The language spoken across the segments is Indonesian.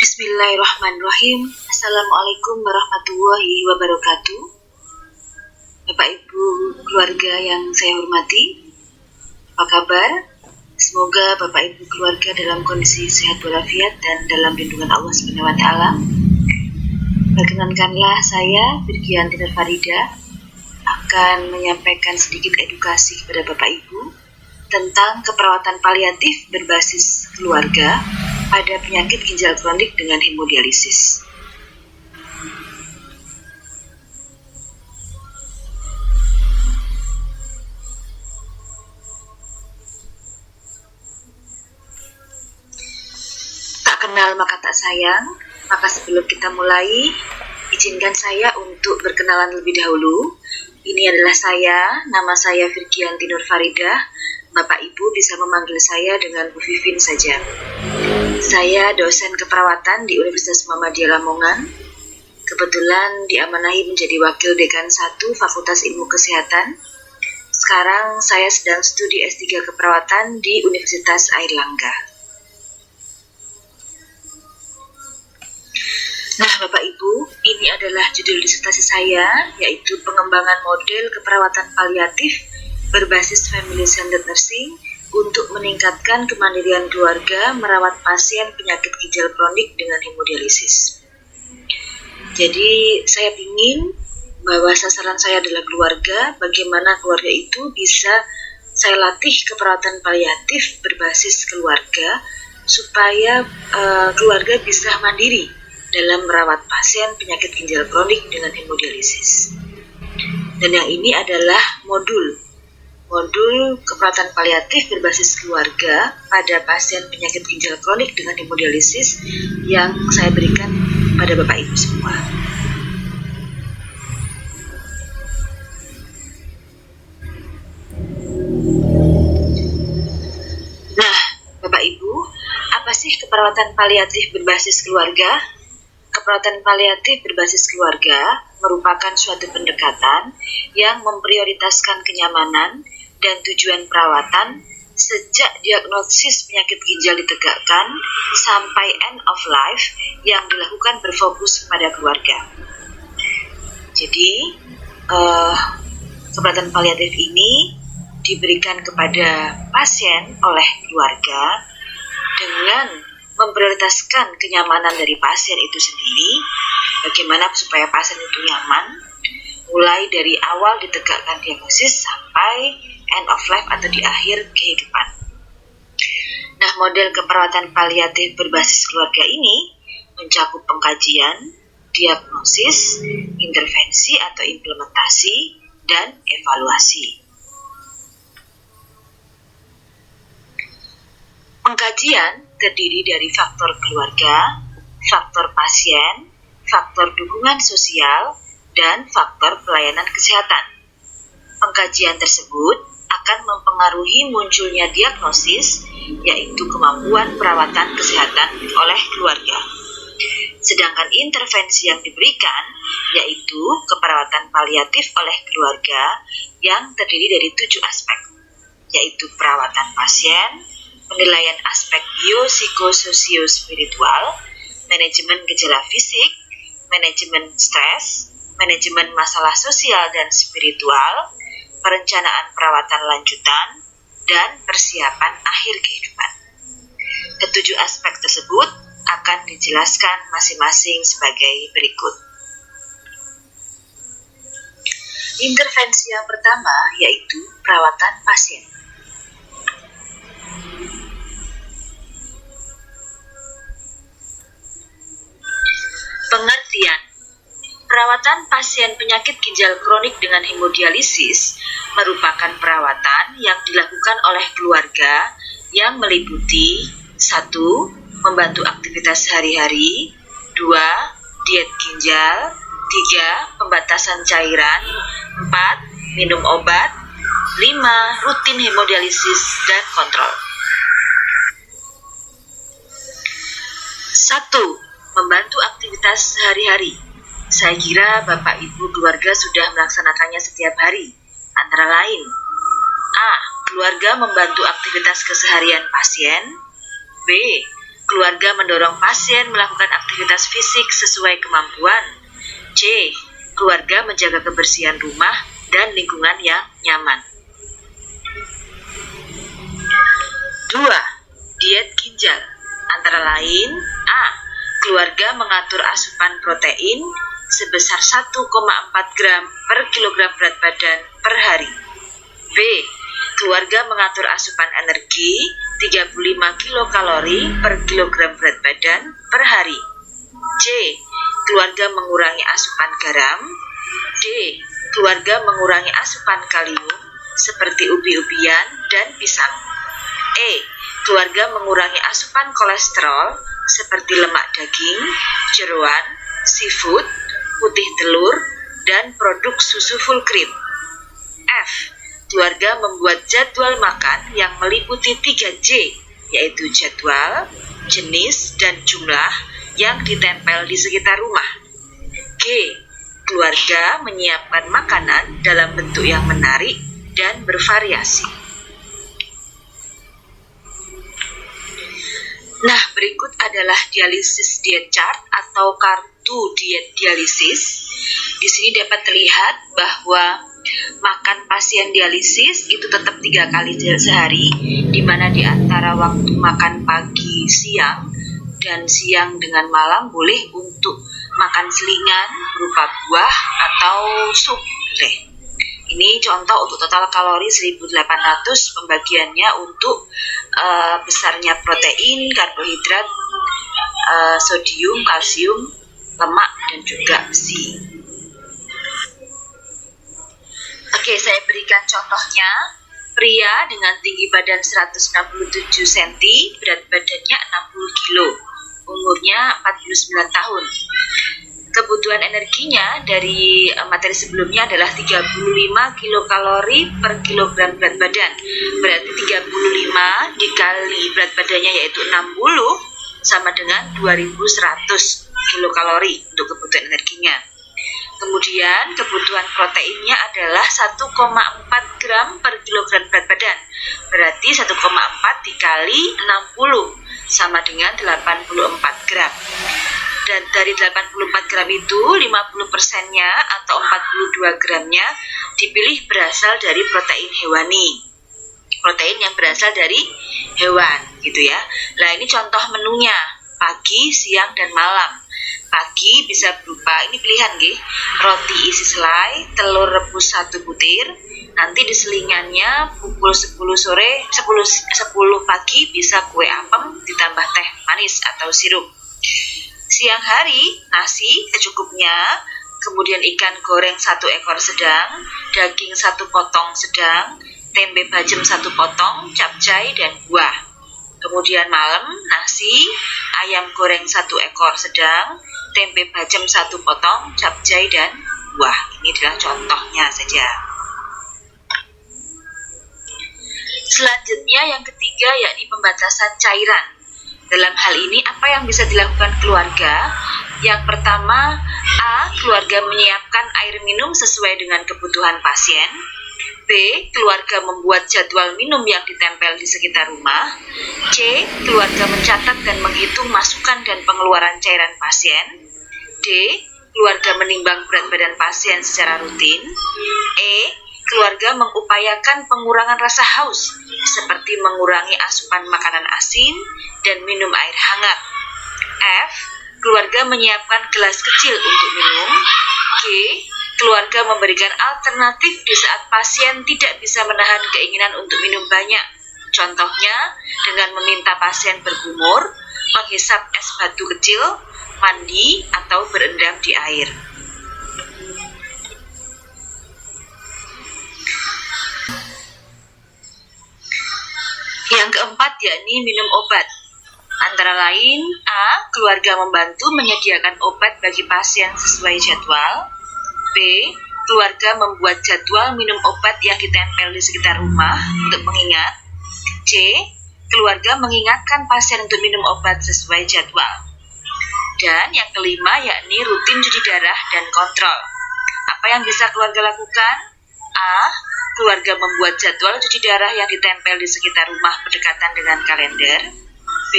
Bismillahirrahmanirrahim. Assalamualaikum warahmatullahi wabarakatuh. Bapak Ibu keluarga yang saya hormati, apa kabar? Semoga Bapak Ibu keluarga dalam kondisi sehat walafiat dan dalam lindungan Allah SWT. Perkenankanlah saya, Firgianti Nur Farida, akan menyampaikan sedikit edukasi kepada Bapak Ibu tentang keperawatan paliatif berbasis keluarga pada penyakit ginjal kronik dengan hemodialisis. Tak kenal maka tak sayang, maka sebelum kita mulai, izinkan saya untuk berkenalan lebih dahulu. Ini adalah saya, nama saya Firgianti Nur Farida. Bapak Ibu bisa memanggil saya dengan Bu Vivin saja. Saya dosen keperawatan di Universitas Muhammadiyah Lamongan. Kebetulan diamanahi menjadi Wakil Dekan 1 Fakultas Ilmu Kesehatan. Sekarang saya sedang studi S3 Keperawatan di Universitas Airlangga. Nah Bapak Ibu, ini adalah judul disertasi saya, yaitu pengembangan model keperawatan paliatif berbasis Family Centered Nursing untuk meningkatkan kemandirian keluarga merawat pasien penyakit ginjal kronik dengan hemodialisis. Jadi saya ingin bahwa sasaran saya adalah keluarga, bagaimana keluarga itu bisa saya latih keperawatan paliatif berbasis keluarga supaya keluarga bisa mandiri dalam merawat pasien penyakit ginjal kronik dengan hemodialisis. Dan yang ini adalah modul keperawatan paliatif berbasis keluarga pada pasien penyakit ginjal kronik dengan hemodialisis yang saya berikan pada Bapak Ibu semua. Nah, Bapak Ibu, apa sih keperawatan paliatif berbasis keluarga? Keperawatan paliatif berbasis keluarga merupakan suatu pendekatan yang memprioritaskan kenyamanan dan tujuan perawatan sejak diagnosis penyakit ginjal ditegakkan sampai end of life yang dilakukan berfokus pada keluarga. Jadi, keperawatan paliatif ini diberikan kepada pasien oleh keluarga dengan memprioritaskan kenyamanan dari pasien itu sendiri, bagaimana supaya pasien itu nyaman, mulai dari awal ditegakkan diagnosis sampai end of life atau di akhir kehidupan. Nah, model keperawatan paliatif berbasis keluarga ini mencakup pengkajian, diagnosis, intervensi atau implementasi, dan evaluasi. Pengkajian terdiri dari faktor keluarga, faktor pasien, faktor dukungan sosial, dan faktor pelayanan kesehatan. Pengkajian tersebut akan mempengaruhi munculnya diagnosis, yaitu kemampuan perawatan kesehatan oleh keluarga. Sedangkan intervensi yang diberikan, yaitu keperawatan paliatif oleh keluarga yang terdiri dari 7 aspek, yaitu perawatan pasien, penilaian aspek biopsikososio-spiritual, manajemen gejala fisik, manajemen stres, manajemen masalah sosial dan spiritual, perencanaan perawatan lanjutan, dan persiapan akhir kehidupan. Ketujuh aspek tersebut akan dijelaskan masing-masing sebagai berikut. Intervensi yang pertama yaitu perawatan pasien. Pengertian. Perawatan pasien penyakit ginjal kronik dengan hemodialisis merupakan perawatan yang dilakukan oleh keluarga yang meliputi 1. Membantu aktivitas sehari-hari, 2. Diet ginjal, 3. Pembatasan cairan, 4. Minum obat, 5. Rutin hemodialisis dan kontrol. 1. Membantu aktivitas sehari-hari. Saya kira Bapak Ibu keluarga sudah melaksanakannya setiap hari, antara lain A. Keluarga membantu aktivitas keseharian pasien. B. keluarga mendorong pasien melakukan aktivitas fisik sesuai kemampuan. C. Keluarga menjaga kebersihan rumah dan lingkungan yang nyaman. 2. Diet ginjal. Antara lain, A. Keluarga mengatur asupan protein sebesar 1,4 gram per kilogram berat badan per hari. B. Keluarga mengatur asupan energi 35 kilokalori per kilogram berat badan per hari. C. Keluarga mengurangi asupan garam. D. Keluarga mengurangi asupan kalium seperti ubi-ubian dan pisang. E. Keluarga mengurangi asupan kolesterol seperti lemak daging, jeroan, seafood, putih telur, dan produk susu full cream. F. Keluarga membuat jadwal makan yang meliputi 3J, yaitu jadwal, jenis, dan jumlah yang ditempel di sekitar rumah. G. Keluarga menyiapkan makanan dalam bentuk yang menarik dan bervariasi. Nah, berikut adalah dialisis diet chart atau kartu diet dialisis. Di sini dapat terlihat bahwa makan pasien dialisis itu tetap 3 kali sehari, di mana di antara waktu makan pagi, siang, dan siang dengan malam boleh untuk makan selingan berupa buah atau sup. Ini contoh untuk total kalori 1800, pembagiannya untuk besarnya protein, karbohidrat, sodium, kalsium, lemak, dan juga besi. Oke, saya berikan contohnya. Pria dengan tinggi badan 167 cm, berat badannya 60 kg, umurnya 49 tahun. Kebutuhan energinya dari materi sebelumnya adalah 35 kilokalori per kilogram berat badan. Berarti 35 dikali berat badannya yaitu 60 sama dengan 2100 kilokalori untuk kebutuhan energinya. Kemudian kebutuhan proteinnya adalah 1,4 gram per kilogram berat badan. Berarti 1,4 dikali 60 sama dengan 84 gram. Dan dari 84 gram itu 50%-nya atau 42 gramnya dipilih berasal dari protein hewani. Protein yang berasal dari hewan gitu ya. Nah, ini contoh menunya pagi, siang, dan malam. Pagi bisa berupa, ini pilihan nggih, roti isi selai, telur rebus 1 butir. Nanti di selingannya pukul 10 sore, 10 pagi bisa kue apem ditambah teh manis atau sirup. Siang hari, nasi secukupnya, kemudian ikan goreng 1 ekor sedang, daging 1 potong sedang, tempe bacem 1 potong, capcay, dan buah. Kemudian malam, nasi, ayam goreng 1 ekor sedang, tempe bacem 1 potong, capcay, dan buah. Ini adalah contohnya saja. Selanjutnya yang ketiga yakni pembatasan cairan. Dalam hal ini apa yang bisa dilakukan keluarga? Yang pertama, A. Keluarga menyiapkan air minum sesuai dengan kebutuhan pasien. B. Keluarga membuat jadwal minum yang ditempel di sekitar rumah. C. Keluarga mencatat dan menghitung masukan dan pengeluaran cairan pasien. D. Keluarga menimbang berat badan pasien secara rutin. E. Keluarga mengupayakan pengurangan rasa haus, seperti mengurangi asupan makanan asin dan minum air hangat. F. Keluarga menyiapkan gelas kecil untuk minum. G. Keluarga memberikan alternatif di saat pasien tidak bisa menahan keinginan untuk minum banyak. Contohnya dengan meminta pasien bergumur, menghisap es batu kecil, mandi, atau berendam di air. Yang keempat yakni minum obat. Antara lain, A. Keluarga membantu menyediakan obat bagi pasien sesuai jadwal. B. Keluarga membuat jadwal minum obat yang ditempel di sekitar rumah untuk pengingat. C. Keluarga mengingatkan pasien untuk minum obat sesuai jadwal. Dan yang kelima yakni rutin cuci darah dan kontrol. Apa yang bisa keluarga lakukan? A. Keluarga membuat jadwal cuci darah yang ditempel di sekitar rumah berdekatan dengan kalender. B.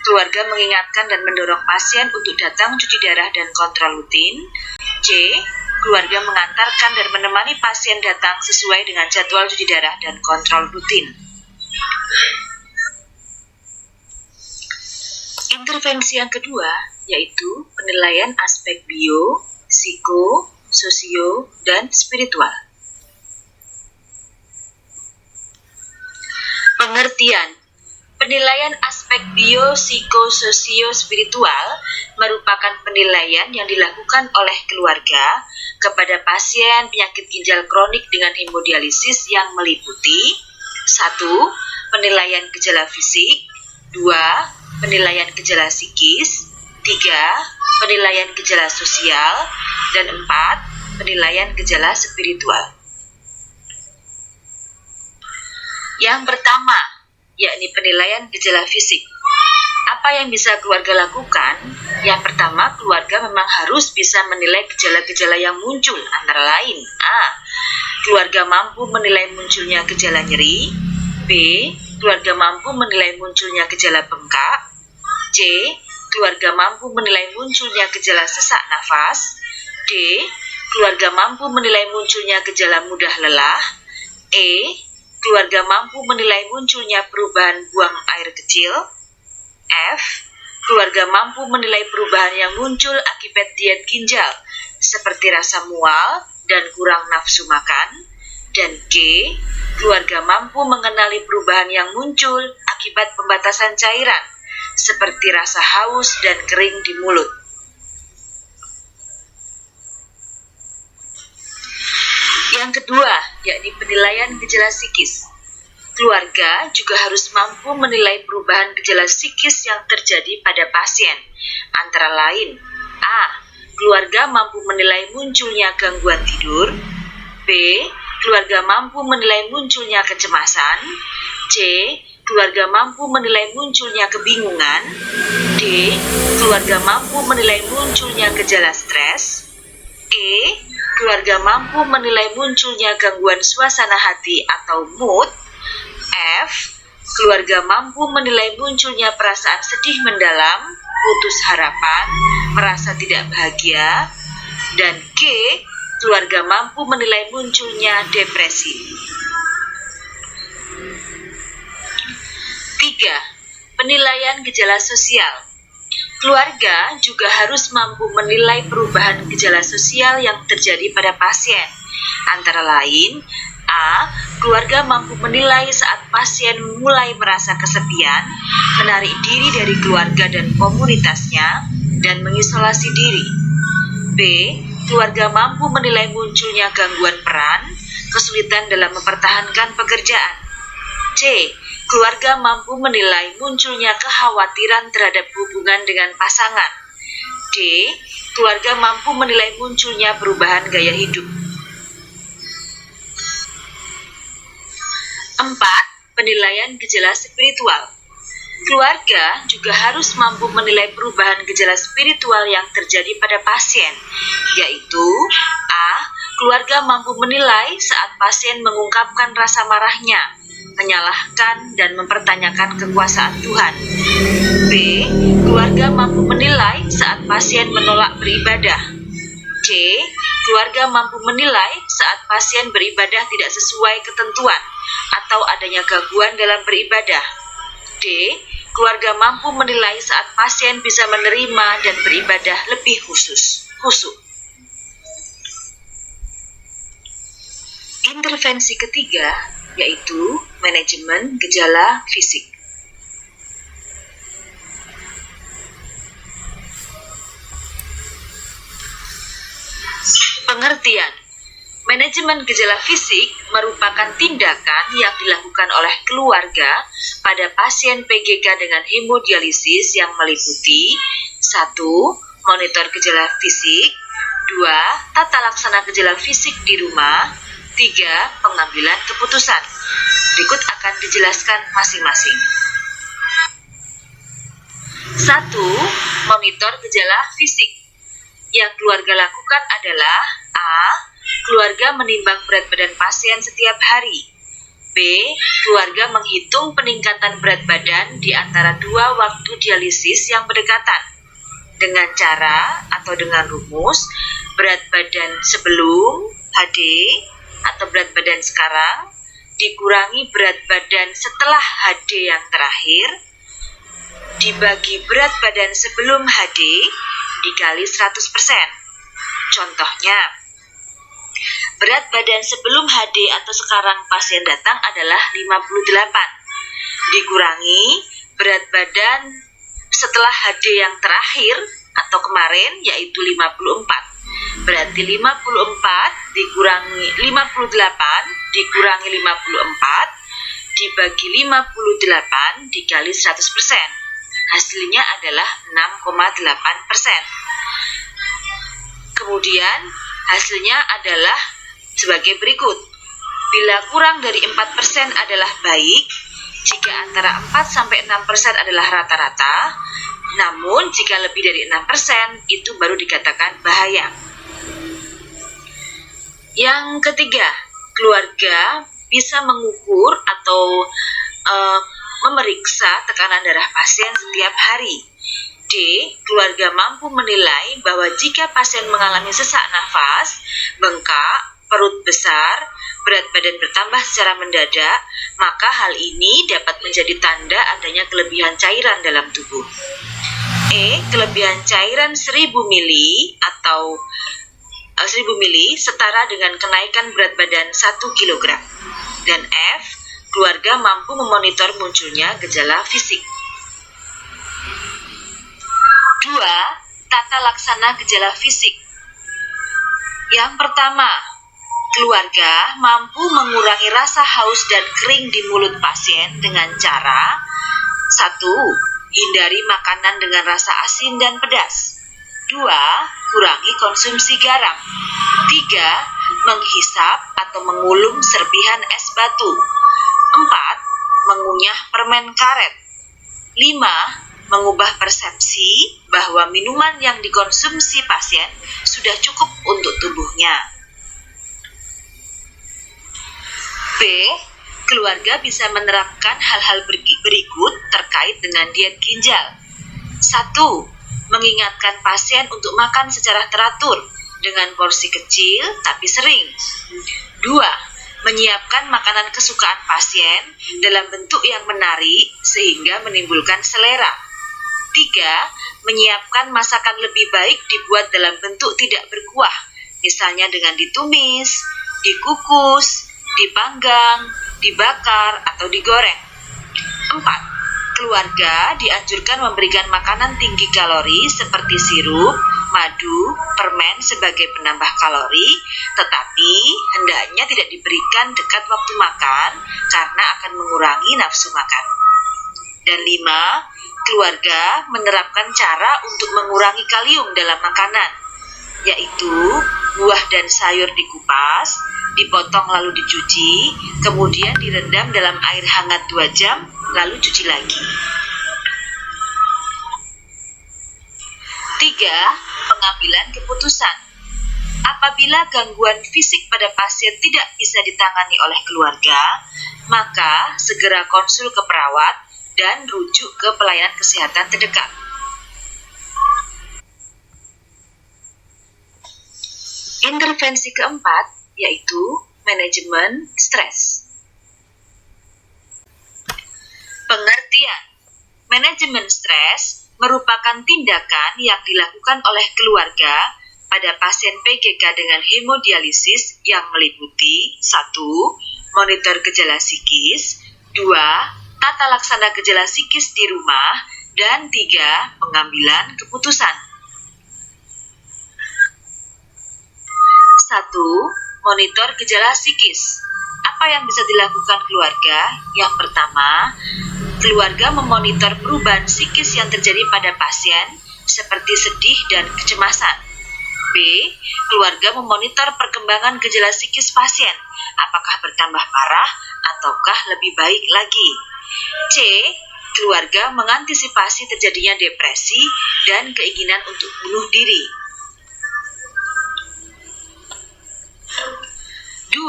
Keluarga mengingatkan dan mendorong pasien untuk datang cuci darah dan kontrol rutin. C. Keluarga mengantarkan dan menemani pasien datang sesuai dengan jadwal cuci darah dan kontrol rutin. Intervensi yang kedua yaitu penilaian aspek bio, psiko, sosio, dan spiritual. Pengertian. Penilaian aspek bio, psiko, sosio, spiritual merupakan penilaian yang dilakukan oleh keluarga kepada pasien penyakit ginjal kronik dengan hemodialisis yang meliputi 1. Penilaian gejala fisik, 2. Penilaian gejala psikis, 3. Penilaian gejala sosial, dan 4. Penilaian gejala spiritual. Yang pertama, yakni penilaian gejala fisik. Apa yang bisa keluarga lakukan? Yang pertama, keluarga memang harus bisa menilai gejala-gejala yang muncul, antara lain A. Keluarga mampu menilai munculnya gejala nyeri. B. Keluarga mampu menilai munculnya gejala bengkak. C. Keluarga mampu menilai munculnya gejala sesak nafas. D. Keluarga mampu menilai munculnya gejala mudah lelah. E. Keluarga mampu menilai munculnya perubahan buang air kecil. F. Keluarga mampu menilai perubahan yang muncul akibat diet ginjal, seperti rasa mual dan kurang nafsu makan. Dan G. Keluarga mampu mengenali perubahan yang muncul akibat pembatasan cairan, seperti rasa haus dan kering di mulut. Yang kedua, yakni penilaian gejala psikis. Keluarga juga harus mampu menilai perubahan gejala psikis yang terjadi pada pasien, antara lain A. Keluarga mampu menilai munculnya gangguan tidur. B. Keluarga mampu menilai munculnya kecemasan. C. Keluarga mampu menilai munculnya kebingungan. D. Keluarga mampu menilai munculnya gejala stres. E. Keluarga mampu menilai munculnya gangguan suasana hati atau mood. F. Keluarga mampu menilai munculnya perasaan sedih mendalam, putus harapan, merasa tidak bahagia. Dan G. Keluarga mampu menilai munculnya depresi. 3. Penilaian gejala sosial. Keluarga juga harus mampu menilai perubahan gejala sosial yang terjadi pada pasien. Antara lain, A. Keluarga mampu menilai saat pasien mulai merasa kesepian, menarik diri dari keluarga dan komunitasnya, dan mengisolasi diri. B. Keluarga mampu menilai munculnya gangguan peran, kesulitan dalam mempertahankan pekerjaan. C. Keluarga mampu menilai munculnya kekhawatiran terhadap hubungan dengan pasangan. D. Keluarga mampu menilai munculnya perubahan gaya hidup. 4. Penilaian gejala spiritual. Keluarga juga harus mampu menilai perubahan gejala spiritual yang terjadi pada pasien, yaitu A. Keluarga mampu menilai saat pasien mengungkapkan rasa marahnya, menyalahkan dan mempertanyakan kekuasaan Tuhan. B. Keluarga mampu menilai saat pasien menolak beribadah. C. Keluarga mampu menilai saat pasien beribadah tidak sesuai ketentuan atau adanya gangguan dalam beribadah. D. Keluarga mampu menilai saat pasien bisa menerima dan beribadah lebih khusyuk. Intervensi ketiga yaitu manajemen gejala fisik. Pengertian. Manajemen gejala fisik merupakan tindakan yang dilakukan oleh keluarga pada pasien PGK dengan hemodialisis yang meliputi 1. Monitor gejala fisik, 2. Tata laksana gejala fisik di rumah, 3. Pengambilan keputusan. Berikut akan dijelaskan masing-masing. 1. Monitor gejala fisik. Yang keluarga lakukan adalah A. Keluarga menimbang berat badan pasien setiap hari. B. Keluarga menghitung peningkatan berat badan di antara dua waktu dialisis yang berdekatan dengan cara atau dengan rumus berat badan sebelum HD atau berat badan sekarang dikurangi berat badan setelah HD yang terakhir dibagi berat badan sebelum HD dikali 100%. Contohnya, berat badan sebelum HD atau sekarang pasien datang adalah 58. Dikurangi berat badan setelah HD yang terakhir atau kemarin yaitu 54. Berarti 54 dikurangi 58 dikurangi 54 dibagi 58 dikali 100%. Hasilnya adalah 6,8%. Kemudian hasilnya adalah sebagai berikut. Bila kurang dari 4% adalah baik, jika antara 4-6% adalah rata-rata, namun jika lebih dari 6% itu baru dikatakan bahaya. Yang ketiga, keluarga bisa mengukur atau memeriksa tekanan darah pasien setiap hari. D. Keluarga mampu menilai bahwa jika pasien mengalami sesak nafas, bengkak, perut besar, berat badan bertambah secara mendadak, maka hal ini dapat menjadi tanda adanya kelebihan cairan dalam tubuh. E. Kelebihan cairan 1000 mili atau 1000 mili setara dengan kenaikan berat badan 1 kg. Dan F. Keluarga mampu memonitor munculnya gejala fisik. 2. Tata laksana gejala fisik. Yang pertama, keluarga mampu mengurangi rasa haus dan kering di mulut pasien dengan cara 1. Hindari makanan dengan rasa asin dan pedas. 2. Kurangi konsumsi garam. 3. Menghisap atau mengulum serpihan es batu. 4. Mengunyah permen karet. 5. Mengubah persepsi bahwa minuman yang dikonsumsi pasien sudah cukup untuk tubuhnya. B. Keluarga bisa menerapkan hal-hal berikut terkait dengan diet ginjal. 1. Mengingatkan pasien untuk makan secara teratur dengan porsi kecil tapi sering. 2. Menyiapkan makanan kesukaan pasien dalam bentuk yang menarik sehingga menimbulkan selera. 3. Menyiapkan masakan lebih baik dibuat dalam bentuk tidak berkuah, misalnya dengan ditumis, dikukus, dipanggang, dibakar, atau digoreng. 4. Keluarga dianjurkan memberikan makanan tinggi kalori seperti sirup, madu, permen sebagai penambah kalori, tetapi hendaknya tidak diberikan dekat waktu makan karena akan mengurangi nafsu makan. Dan 5. Keluarga menerapkan cara untuk mengurangi kalium dalam makanan, yaitu buah dan sayur dikupas, dipotong lalu dicuci, kemudian direndam dalam air hangat 2 jam, lalu cuci lagi. 3. Pengambilan keputusan. Apabila gangguan fisik pada pasien tidak bisa ditangani oleh keluarga, maka segera konsul ke perawat dan rujuk ke pelayanan kesehatan terdekat. Intervensi keempat yaitu manajemen stres. Pengertian. Manajemen stres merupakan tindakan yang dilakukan oleh keluarga pada pasien PGK dengan hemodialisis yang meliputi 1. Monitor gejala psikis, 2. Tata laksana gejala psikis di rumah, dan 3. Pengambilan keputusan. 1. Monitor gejala psikis. Apa yang bisa dilakukan keluarga? Yang pertama, keluarga memonitor perubahan psikis yang terjadi pada pasien seperti sedih dan kecemasan. B. Keluarga memonitor perkembangan gejala psikis pasien, apakah bertambah parah ataukah lebih baik lagi. C. Keluarga mengantisipasi terjadinya depresi dan keinginan untuk bunuh diri. 2.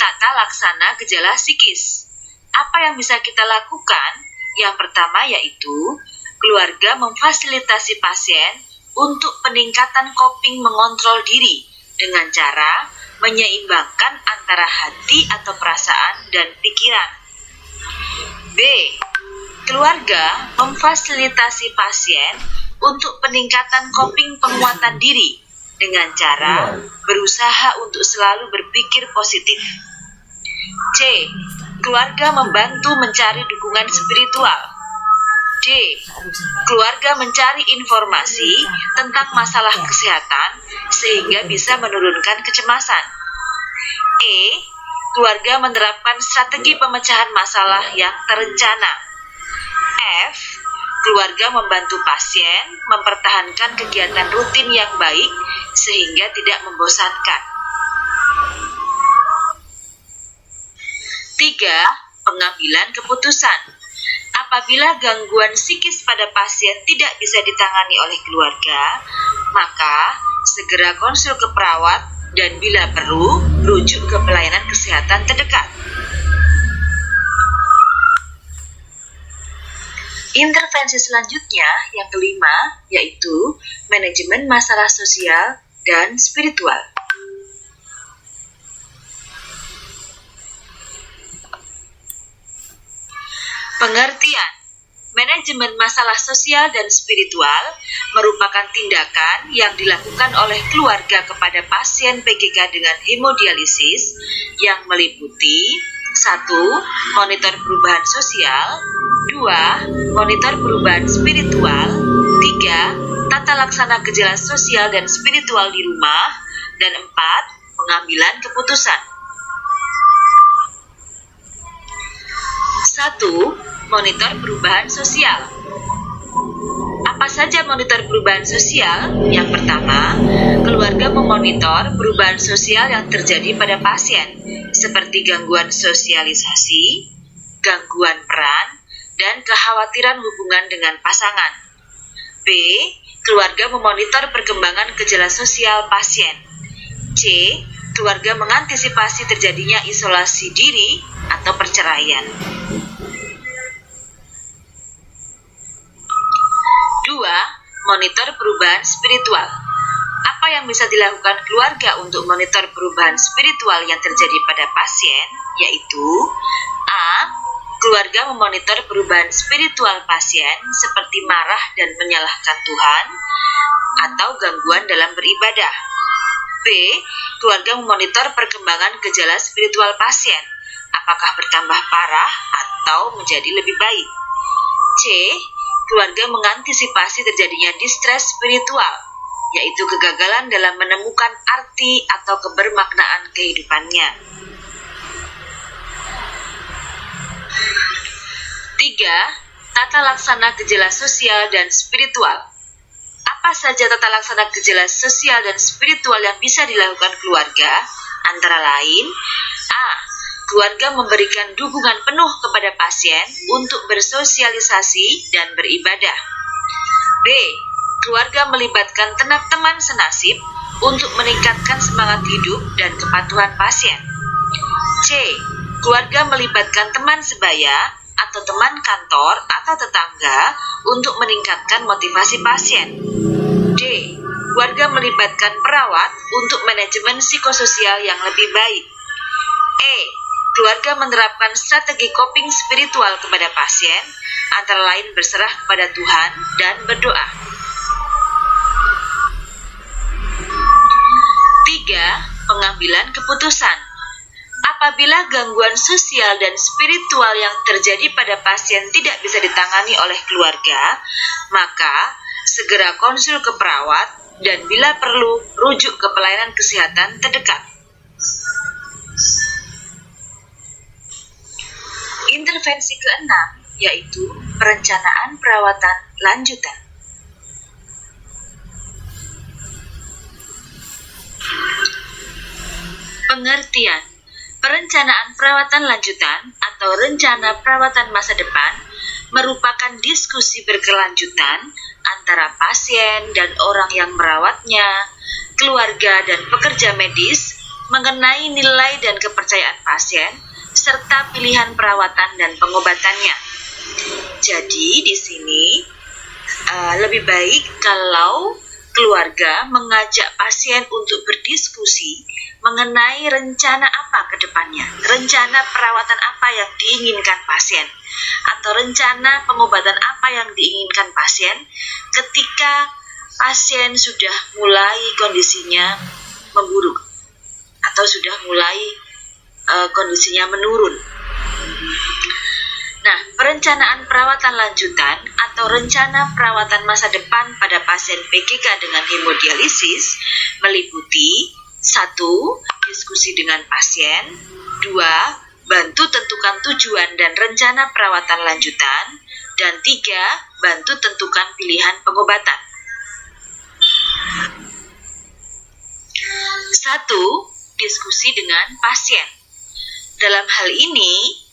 tata laksana gejala psikis. Apa yang bisa kita lakukan? Yang pertama yaitu keluarga memfasilitasi pasien untuk peningkatan coping mengontrol diri dengan cara menyeimbangkan antara hati atau perasaan dan pikiran. B. Keluarga memfasilitasi pasien untuk peningkatan coping penguatan diri dengan cara berusaha untuk selalu berpikir positif. C. Keluarga membantu mencari dukungan spiritual. D. Keluarga mencari informasi tentang masalah kesehatan sehingga bisa menurunkan kecemasan. E. Keluarga menerapkan strategi pemecahan masalah yang terencana. F. Keluarga membantu pasien mempertahankan kegiatan rutin yang baik sehingga tidak membosankan. 3. Pengambilan keputusan. Apabila gangguan psikis pada pasien tidak bisa ditangani oleh keluarga, maka segera konsul ke perawat dan bila perlu, rujuk ke pelayanan kesehatan terdekat. Intervensi selanjutnya, yang kelima, yaitu manajemen masalah sosial dan spiritual. Pengertian. Manajemen masalah sosial dan spiritual merupakan tindakan yang dilakukan oleh keluarga kepada pasien PGK dengan hemodialisis yang meliputi 1. Monitor perubahan sosial, 2. Monitor perubahan spiritual, 3. Tata laksana gejala sosial dan spiritual di rumah, dan 4. Pengambilan keputusan. 1. Monitor perubahan sosial. Apa saja monitor perubahan sosial? Yang pertama, keluarga memonitor perubahan sosial yang terjadi pada pasien, seperti gangguan sosialisasi, gangguan peran, dan kekhawatiran hubungan dengan pasangan. B. Keluarga memonitor perkembangan gejala sosial pasien. C. Keluarga mengantisipasi terjadinya isolasi diri atau perceraian. 2. Monitor perubahan spiritual. Apa yang bisa dilakukan keluarga untuk monitor perubahan spiritual yang terjadi pada pasien, yaitu A. Keluarga memonitor perubahan spiritual pasien seperti marah dan menyalahkan Tuhan atau gangguan dalam beribadah. B. Keluarga memonitor perkembangan gejala spiritual pasien, apakah bertambah parah atau menjadi lebih baik. C. Keluarga mengantisipasi terjadinya distres spiritual, yaitu kegagalan dalam menemukan arti atau kebermaknaan kehidupannya. 3. Tata laksana gejala sosial dan spiritual. Apa saja tata laksana gejala sosial dan spiritual yang bisa dilakukan keluarga? Antara lain, A. Keluarga memberikan dukungan penuh kepada pasien untuk bersosialisasi dan beribadah. B. Keluarga melibatkan teman senasib untuk meningkatkan semangat hidup dan kepatuhan pasien. C. Keluarga melibatkan teman sebaya atau teman kantor atau tetangga untuk meningkatkan motivasi pasien. D. Keluarga melibatkan perawat untuk manajemen psikososial yang lebih baik. E. Keluarga menerapkan strategi coping spiritual kepada pasien, antara lain berserah kepada Tuhan dan berdoa. 3. Pengambilan keputusan. Apabila gangguan sosial dan spiritual yang terjadi pada pasien tidak bisa ditangani oleh keluarga, maka segera konsul ke perawat dan bila perlu rujuk ke pelayanan kesehatan terdekat. Intervensi keenam, yaitu perencanaan perawatan lanjutan. Pengertian. Perencanaan perawatan lanjutan atau rencana perawatan masa depan merupakan diskusi berkelanjutan antara pasien dan orang yang merawatnya, keluarga dan pekerja medis mengenai nilai dan kepercayaan pasien, serta pilihan perawatan dan pengobatannya. Jadi di sini lebih baik kalau keluarga mengajak pasien untuk berdiskusi mengenai rencana apa ke depannya, rencana perawatan apa yang diinginkan pasien, atau rencana pengobatan apa yang diinginkan pasien ketika pasien sudah mulai kondisinya memburuk atau sudah mulai kondisinya menurun. Nah, perencanaan perawatan lanjutan atau rencana perawatan masa depan pada pasien PGK dengan hemodialisis meliputi 1. Diskusi dengan pasien, 2. Bantu tentukan tujuan dan rencana perawatan lanjutan, dan 3. Bantu tentukan pilihan pengobatan. 1. Diskusi dengan pasien. Dalam hal ini,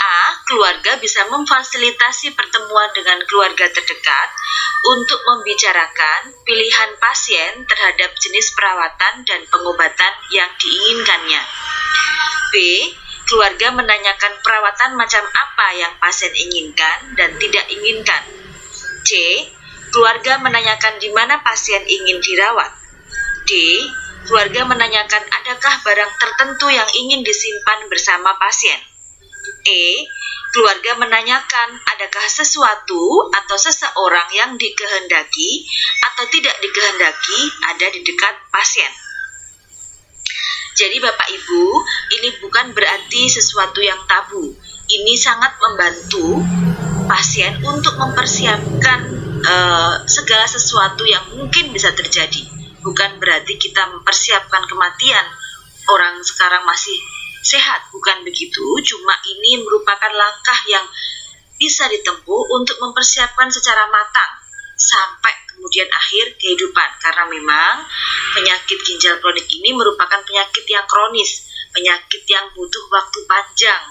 A. Keluarga bisa memfasilitasi pertemuan dengan keluarga terdekat untuk membicarakan pilihan pasien terhadap jenis perawatan dan pengobatan yang diinginkannya. B. Keluarga menanyakan perawatan macam apa yang pasien inginkan dan tidak inginkan. C. Keluarga menanyakan di mana pasien ingin dirawat. D. Keluarga menanyakan adakah barang tertentu yang ingin disimpan bersama pasien. E. Keluarga menanyakan adakah sesuatu atau seseorang yang dikehendaki atau tidak dikehendaki ada di dekat pasien. Jadi Bapak Ibu, ini bukan berarti sesuatu yang tabu. Ini sangat membantu pasien untuk mempersiapkan segala sesuatu yang mungkin bisa terjadi. Bukan berarti kita mempersiapkan kematian. Orang sekarang masih sehat, bukan begitu. Cuma ini merupakan langkah yang bisa ditempuh untuk mempersiapkan secara matang sampai kemudian akhir kehidupan. Karena memang penyakit ginjal kronik ini merupakan penyakit yang kronis, penyakit yang butuh waktu panjang,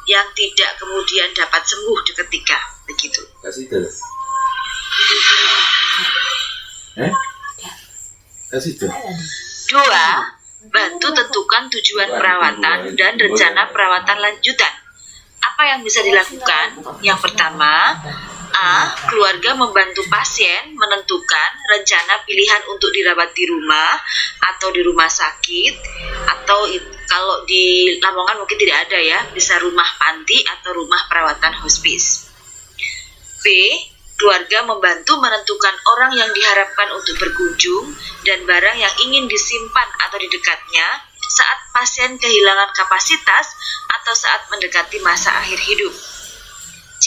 yang tidak kemudian dapat sembuh seketika. Begitu. Kasih itu. Kasih itu. 2. Bantu tentukan tujuan perawatan dan rencana perawatan lanjutan. Apa yang bisa dilakukan? Yang pertama, A. Keluarga membantu pasien menentukan rencana pilihan untuk dirawat di rumah atau di rumah sakit, atau kalau di Lamongan mungkin tidak ada ya, bisa rumah panti atau rumah perawatan hospis. B. Keluarga membantu menentukan orang yang diharapkan untuk berkunjung dan barang yang ingin disimpan atau di dekatnya saat pasien kehilangan kapasitas atau saat mendekati masa akhir hidup. C.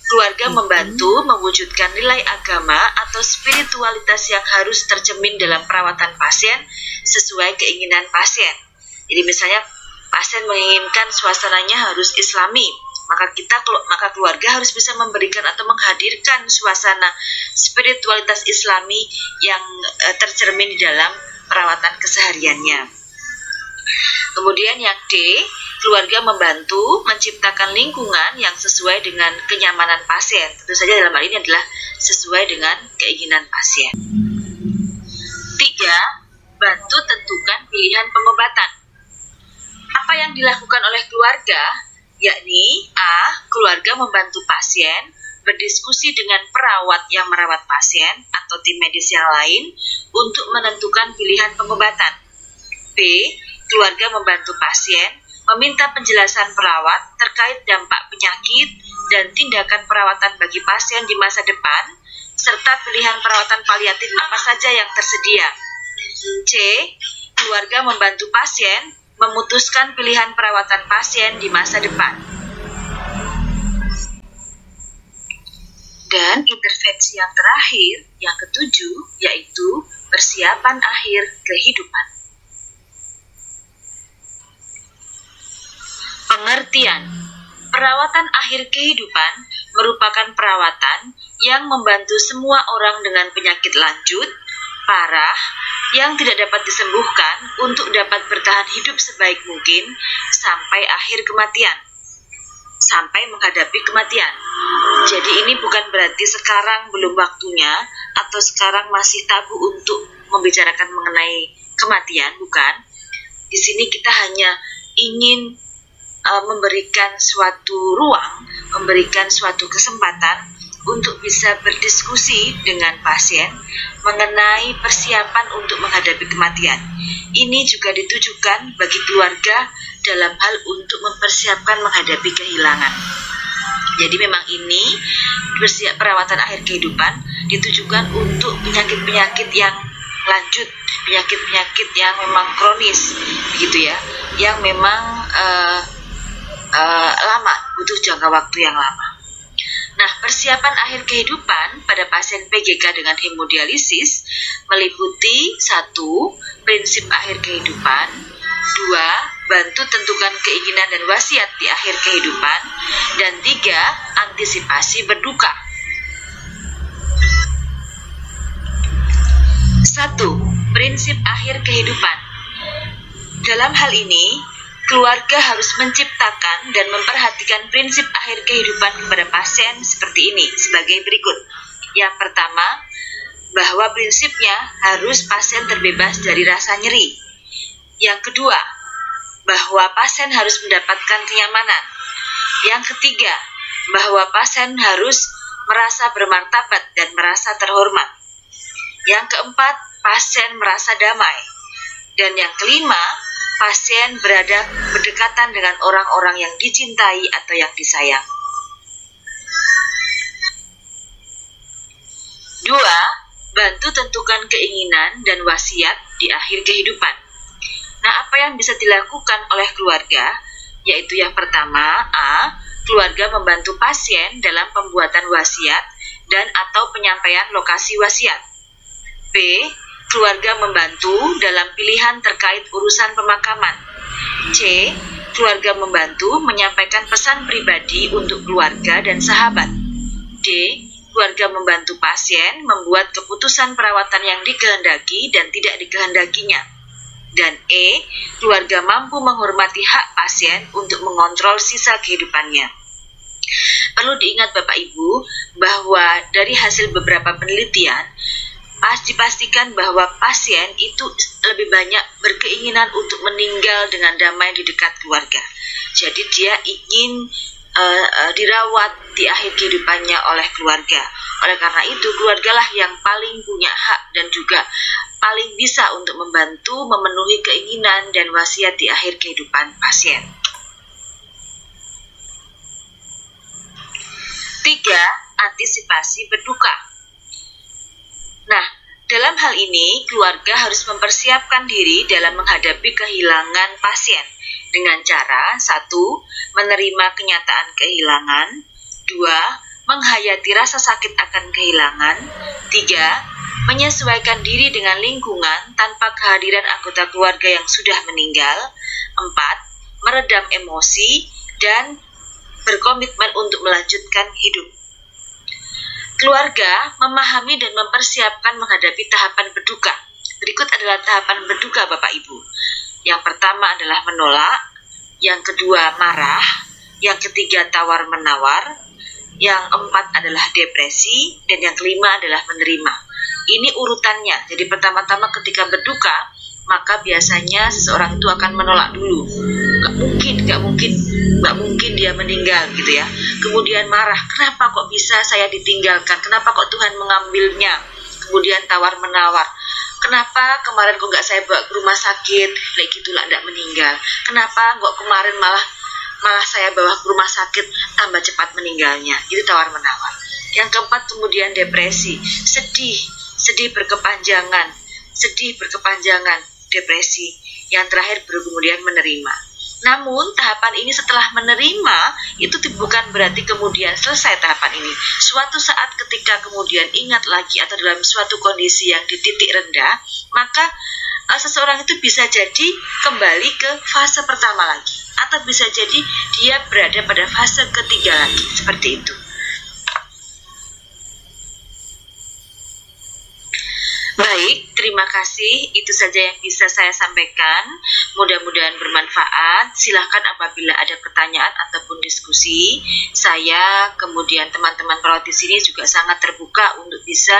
Keluarga membantu mewujudkan nilai agama atau spiritualitas yang harus tercermin dalam perawatan pasien sesuai keinginan pasien. Jadi misalnya pasien menginginkan suasananya harus islami, maka keluarga harus bisa memberikan atau menghadirkan suasana spiritualitas islami yang tercermin di dalam perawatan kesehariannya. Kemudian yang D, keluarga membantu menciptakan lingkungan yang sesuai dengan kenyamanan pasien. Tentu saja dalam hal ini adalah sesuai dengan keinginan pasien. 3. Bantu tentukan pilihan pengobatan. Apa yang dilakukan oleh keluarga? Yakni A. Keluarga membantu pasien berdiskusi dengan perawat yang merawat pasien atau tim medis yang lain untuk menentukan pilihan pengobatan. B. Keluarga membantu pasien meminta penjelasan perawat terkait dampak penyakit dan tindakan perawatan bagi pasien di masa depan, serta pilihan perawatan paliatif apa saja yang tersedia. C. Keluarga membantu pasien memutuskan pilihan perawatan pasien di masa depan. Dan intervensi yang terakhir, yang ketujuh, yaitu persiapan akhir kehidupan. Pengertian. Perawatan akhir kehidupan merupakan perawatan yang membantu semua orang dengan penyakit lanjut, parah, yang tidak dapat disembuhkan untuk dapat bertahan hidup sebaik mungkin sampai akhir kematian, sampai menghadapi kematian. Jadi ini bukan berarti sekarang belum waktunya atau sekarang masih tabu untuk membicarakan mengenai kematian, bukan. Di Di sini kita hanya ingin memberikan suatu ruang, memberikan suatu kesempatan untuk bisa berdiskusi dengan pasien mengenai persiapan untuk menghadapi kematian. Ini juga ditujukan bagi keluarga dalam hal untuk mempersiapkan menghadapi kehilangan. Jadi memang ini perawatan akhir kehidupan ditujukan untuk penyakit-penyakit yang lanjut, penyakit-penyakit yang memang kronis, begitu ya, yang memang lama, butuh jangka waktu yang lama. Nah, persiapan akhir kehidupan pada pasien PGK dengan hemodialisis meliputi 1. Prinsip akhir kehidupan, 2. Bantu tentukan keinginan dan wasiat di akhir kehidupan, dan 3. Antisipasi berduka. 1. Prinsip akhir kehidupan. Dalam hal ini, keluarga harus menciptakan dan memperhatikan prinsip akhir kehidupan kepada pasien seperti ini, sebagai berikut. Yang pertama, bahwa prinsipnya harus pasien terbebas dari rasa nyeri. Yang kedua, bahwa pasien harus mendapatkan kenyamanan. Yang ketiga, bahwa pasien harus merasa bermartabat dan merasa terhormat. Yang keempat, pasien merasa damai. Dan yang kelima, pasien berdekatan dengan orang-orang yang dicintai atau yang disayang. 2. Bantu tentukan keinginan dan wasiat di akhir kehidupan. Nah, apa yang bisa dilakukan oleh keluarga? Yaitu yang pertama, A. Keluarga membantu pasien dalam pembuatan wasiat dan atau penyampaian lokasi wasiat. B. Keluarga membantu dalam pilihan terkait urusan pemakaman. C. Keluarga membantu menyampaikan pesan pribadi untuk keluarga dan sahabat. D. Keluarga membantu pasien membuat keputusan perawatan yang dikehendaki dan tidak dikehendakinya. Dan E. Keluarga mampu menghormati hak pasien untuk mengontrol sisa kehidupannya. Perlu diingat Bapak Ibu bahwa dari hasil beberapa penelitian, dipastikan bahwa pasien itu lebih banyak berkeinginan untuk meninggal dengan damai di dekat keluarga. Jadi dia ingin dirawat di akhir kehidupannya oleh keluarga. Oleh karena itu, keluargalah yang paling punya hak dan juga paling bisa untuk membantu memenuhi keinginan dan wasiat di akhir kehidupan pasien. 3. Antisipasi berduka. Nah, dalam hal ini, keluarga harus mempersiapkan diri dalam menghadapi kehilangan pasien dengan cara 1. Menerima kenyataan kehilangan, 2. Menghayati rasa sakit akan kehilangan, 3. Menyesuaikan diri dengan lingkungan tanpa kehadiran anggota keluarga yang sudah meninggal, 4. Meredam emosi, dan berkomitmen untuk melanjutkan hidup. Keluarga memahami dan mempersiapkan menghadapi tahapan berduka. Berikut adalah tahapan berduka Bapak Ibu. Yang pertama adalah menolak, yang kedua marah, yang ketiga tawar-menawar, yang keempat adalah depresi, dan yang kelima adalah menerima. Ini urutannya. Jadi pertama-tama ketika berduka, maka biasanya seseorang itu akan menolak dulu. Gak mungkin dia meninggal gitu ya. Kemudian marah, kenapa kok bisa saya ditinggalkan? Kenapa kok Tuhan mengambilnya? Kemudian tawar-menawar, kenapa kemarin kok gak saya bawa ke rumah sakit? Like gitulah gak meninggal. Kenapa kok kemarin malah saya bawa ke rumah sakit, tambah cepat meninggalnya? Itu tawar-menawar. Yang keempat kemudian depresi, sedih berkepanjangan, depresi. Yang terakhir baru kemudian menerima. Namun tahapan ini setelah menerima itu bukan berarti kemudian selesai tahapan ini. Suatu saat ketika kemudian ingat lagi atau dalam suatu kondisi yang di titik rendah, maka seseorang itu bisa jadi kembali ke fase pertama lagi, atau bisa jadi dia berada pada fase ketiga lagi, seperti itu. Baik, terima kasih. Itu saja yang bisa saya sampaikan. Mudah-mudahan bermanfaat. Silahkan apabila ada pertanyaan ataupun diskusi. Saya, kemudian teman-teman perawat di sini juga sangat terbuka untuk bisa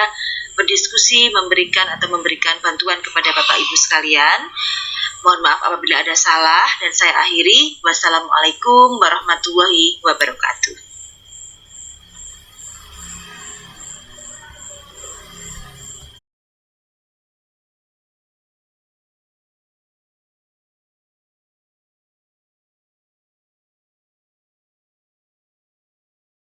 berdiskusi, memberikan bantuan kepada Bapak Ibu sekalian. Mohon maaf apabila ada salah dan saya akhiri. Wassalamualaikum warahmatullahi wabarakatuh.